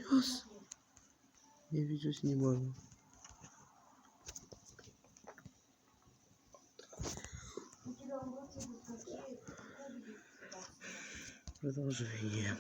Сейчас я видео снимаю. Продолжение.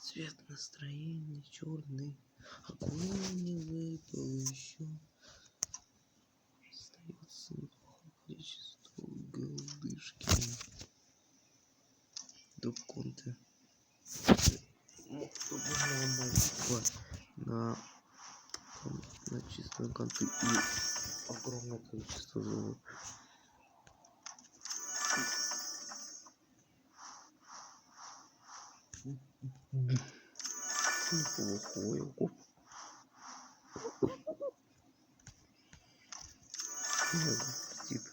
Цвет настроения черный, огонь не выпал еще. Остается количество голдышки. Доп-конты. Тут можно ломать на чистые конты и огромное количество золота. Неплохой окоп. Птиц.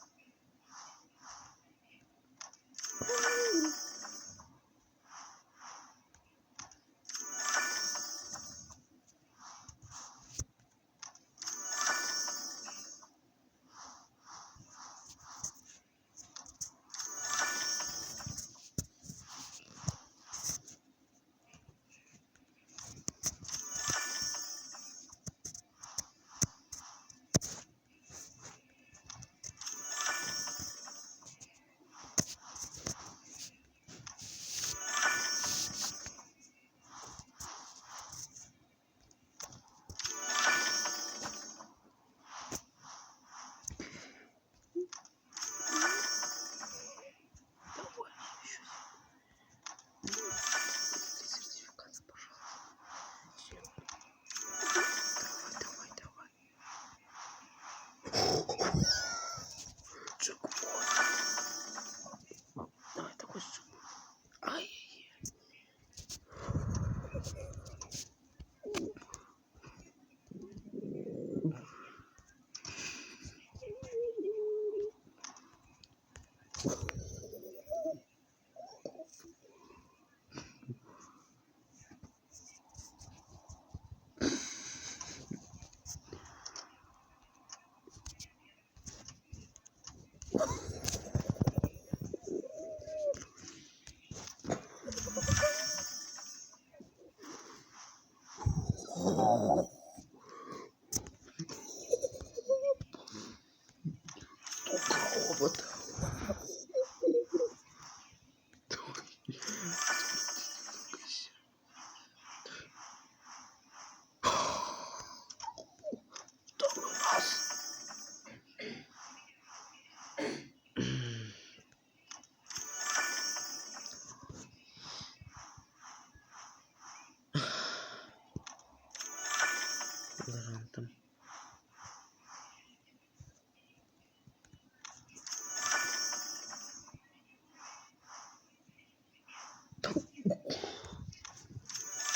Вот.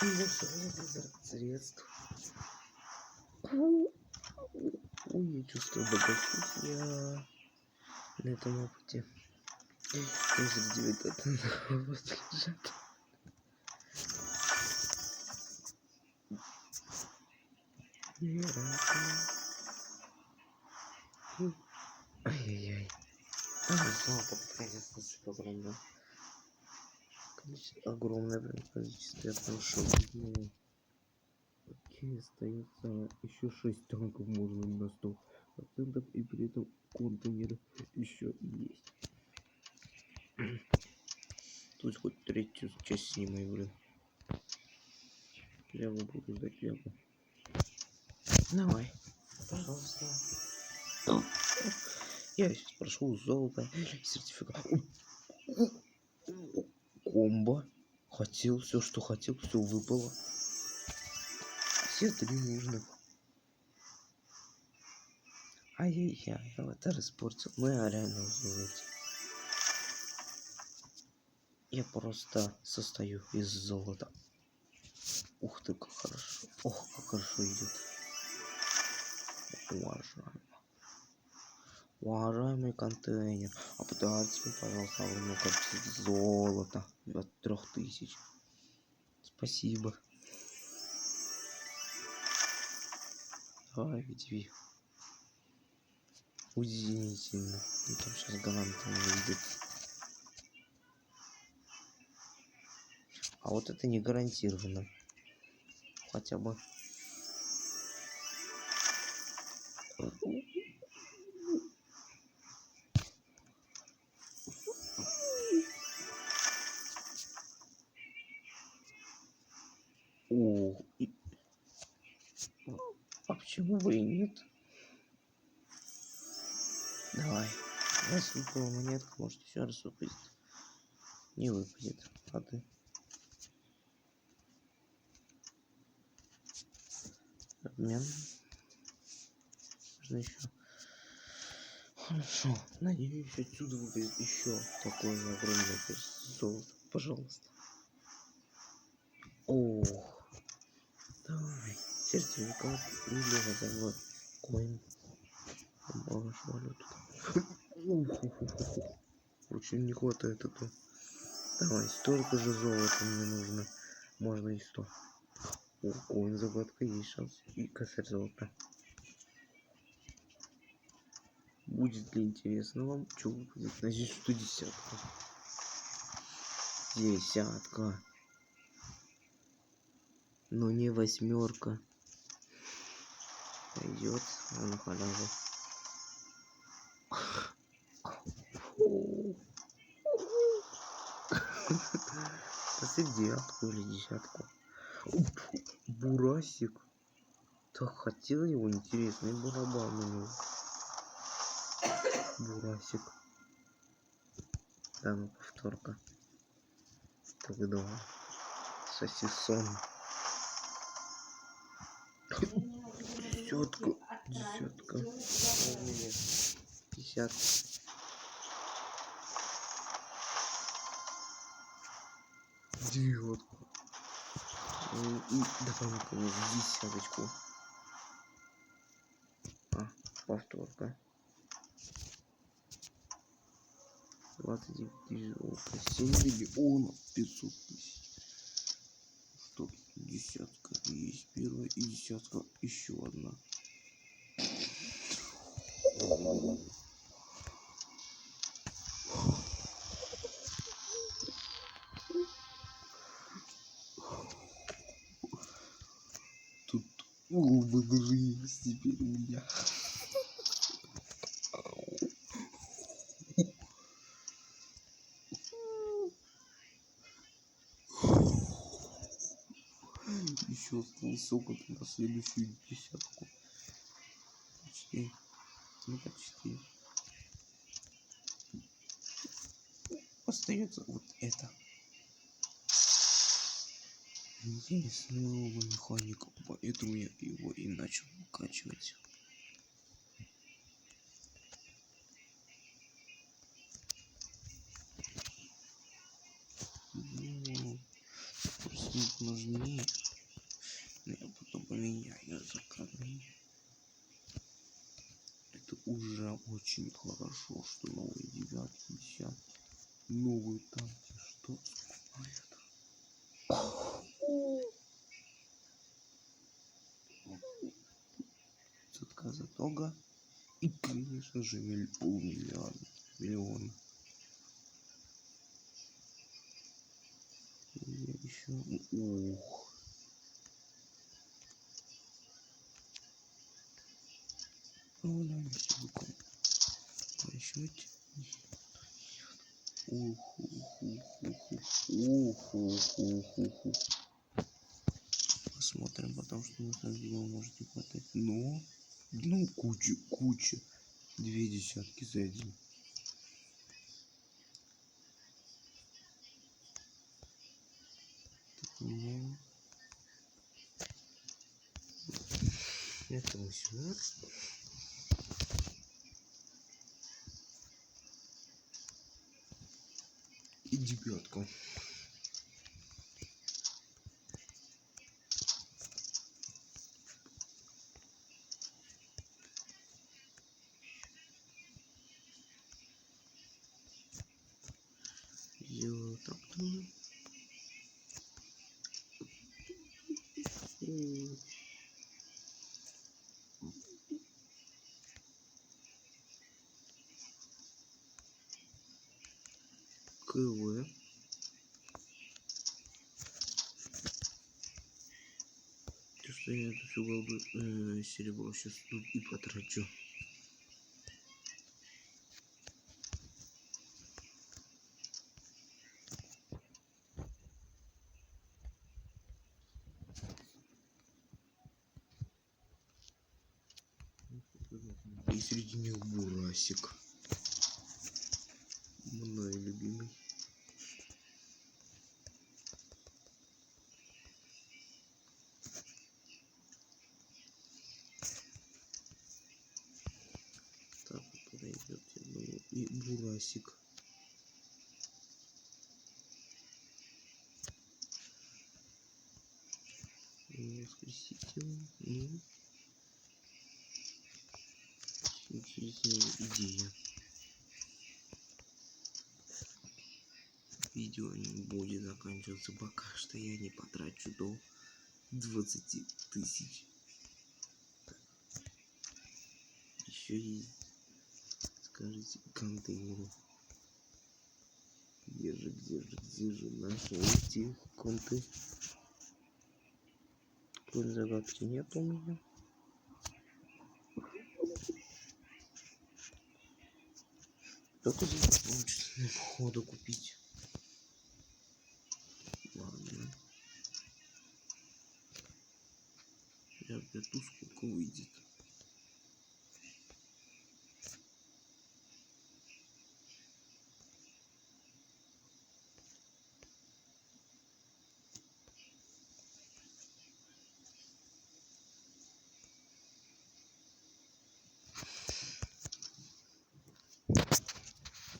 Большое средств. Ой, я чувствую, богатеть я на этом опыте. Среди это вот лежат. Ай-яй-яй. Золото конечно, огромное. Огромное прям количество. Я прям шок. Окей, остается еще 6 танков можно на 100%, и при этом контейнеры еще есть. Тут хоть третью часть снимай, блин. Я буду ждать лягу. Давай, пожалуйста. Я сейчас прошел золото, сертификат. Комбо. Хотел все, что хотел, все выпало. Все 3 нужных. Ай-яй-яй, аватар испортил. Ну я реально узнаете. Я просто состою из золота. Ух ты, как хорошо. Ох, как хорошо идет. Уважаемый контейнер, а подайте мне, пожалуйста, огромное количество золота от 3000. Спасибо. Давай, иди. Удивительно. Ну там сейчас галант выйдет. А вот это не гарантированно. Хотя бы. О, а почему бы и нет? Давай. Раз выпала монетка, может еще раз выпадет. Не выпадет. А ты? Обмен. Можно еще. Хорошо. Надеюсь, отсюда выпадет еще такое же огромное количество золота. Пожалуйста. Ох. Давай. Сертификат или хотя бы коин. Можешь валюту. Очень не хватает это. Давай, столько же золота мне нужно. Можно и 100. О, коин загадка есть шанс. И косарь золота. Будет ли интересно вам, что выпадет? Надеюсь, что десятка. Десятка. Но не 8. Пойдет на халяву. Посыпь 9 или 10. Бурасик. Так хотел его, интересный барабан у него. Бурасик. Да, ну повторка. Тогда сосисон. Десятка. Десятка. 50. Девятка. И давай наконец десяточку. А, повторка. 29 тысяч золота. 7 миллионов 500 тысяч. Что? Десятка есть первая и десятка еще одна. Тут ОВГ теперь у меня. Еще осталось опыт на следующую десятку. Почти. Ну почти. Остается вот это. Интересный новый механик, поэтому я его и начал выкачивать. Ну, нужнее. Но я потом поменяю заказы. Это уже очень хорошо, что новые девятки, десятки, новые танки, что заказа тога. И, конечно же, миллион. И еще... Ух. Ну, да, секунду. Насчете. Посмотрим, потому что на самом деле может не хватать. Но, ну, куча. 2 десятки за один. Ну, это мы сюда. И девятка. Сделаю так-то. КВ. То, что я эту всю голду серебро сейчас тут и потрачу. И среди них бурасик. Мной любимый. Так, подойдет, я думаю, и бурасик. Воскресить его. Ну. Интересная идея. Видео не будет заканчиваться, пока что я не потрачу до 20 тысяч. Еще и, скажите, контейнеры. Где же наши эти конты? Какой загадки нет у меня. Только здесь получится походу купить. Ладно. Я опять сколько выйдет.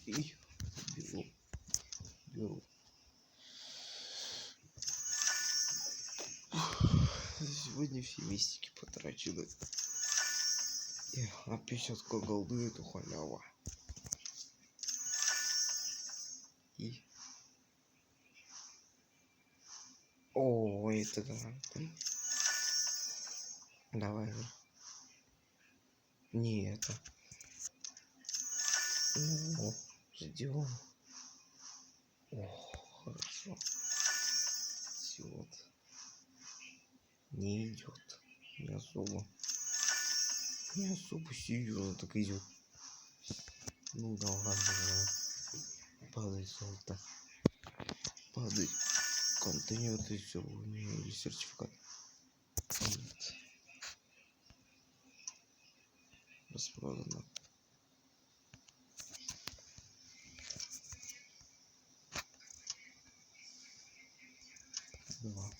И беру. Сегодня все мистики потрачены. А 50 голды это халява. И... О, это да. Давай. Не это. Ну, ждем. О, хорошо. Вот. Не идет. Не особо. Не особо серьезно так идет. Ну да ладно. Падает золото. Падает контейнер, и все. У меня есть сертификат. Нет. Распродано. Два.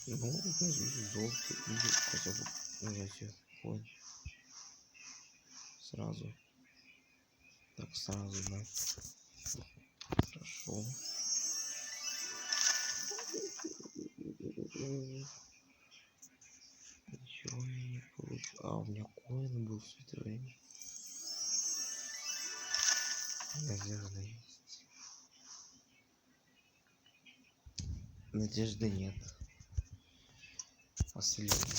Ну, возьми золото или хотя бы взять конь. Сразу. Так, сразу, да. Хорошо. Ничего не получилось. А, у меня коин был все это время. Надежда есть. Надежды нет. Последний.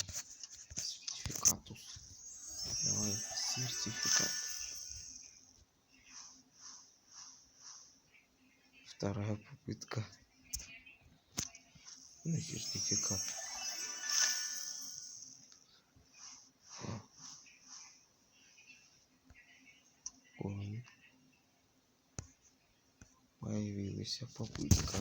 Сертификатус. Давай, сертификат. Вторая попытка. На сертификат. Коин. Появилась попытка.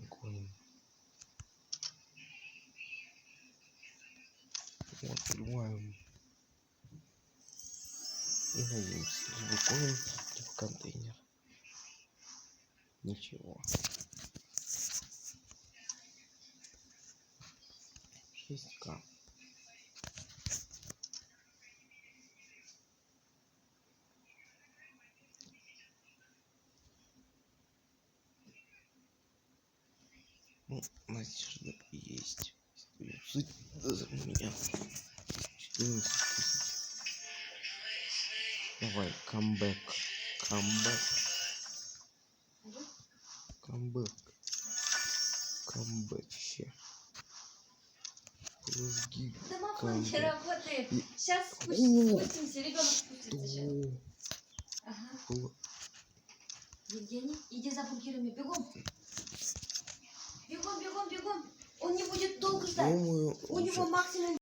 Коин. Открываем. И надеемся. Либо коин, либо контейнер. Ничего. 6К. Ну, надежда есть. За меня. 14 тысяч. Давай, камбэк. Камбэк. Камбэк. Камбэк. Плюс гиг. Домофон не работает. Сейчас спустимся, ребенок спустится сейчас. Ага. Евгений, иди за бургерами, бегом. Бегом, бегом, бегом. Он не будет долго ждать. Думаю, у него максимум